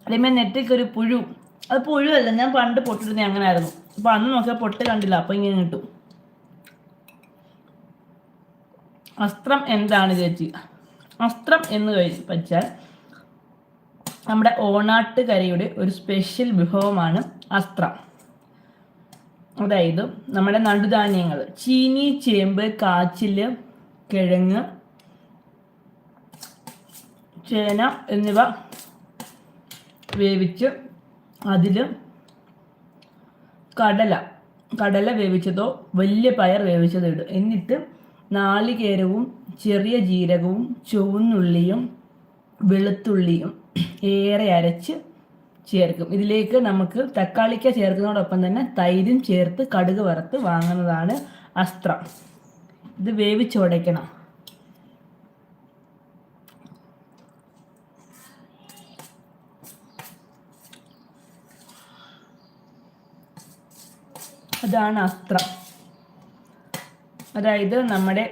അതേമാതിരി നെറ്റയ്ക്കൊരു പുഴു, അത് പുഴുവല്ല, ഞാൻ പണ്ട് പൊട്ടിടുന്നത് അങ്ങനെ ആയിരുന്നു. അപ്പം അന്ന് നോക്കിയാൽ പൊട്ട് കണ്ടില്ല, അപ്പം ഇങ്ങനെ കിട്ടും. അസ്ത്രം എന്താണ് ചേച്ചി? അസ്ത്രം എന്ന് വെച്ചാൽ നമ്മുടെ ഓണാട്ടുകരയുടെ ഒരു സ്പെഷ്യൽ വിഭവമാണ് അസ്ത്രം. അതായത് നമ്മുടെ നടുധാന്യങ്ങൾ ചീനി, ചേമ്പ്, കാച്ചില്, കിഴങ്ങ്, ചേന എന്നിവ വേവിച്ച് അതിൽ കടല വേവിച്ചതോ വലിയ പയർ വേവിച്ചതോ ഇടും. എന്നിട്ട് നാളികേരവും ചെറിയ ജീരകവും ചുവന്നുള്ളിയും വെളുത്തുള്ളിയും ഏറെ അരച്ച് ചേർക്കും. ഇതിലേക്ക് നമുക്ക് തക്കാളിക്ക ചേർക്കുന്നതോടൊപ്പം തന്നെ തൈരും ചേർത്ത് കടുക് വറുത്ത് വാങ്ങുന്നതാണ് അസ്ത്രം. ഇത് വേവിച്ചുടയ്ക്കണം. അതാണ് അസ്ത്രം. അതായത് നമ്മുടെ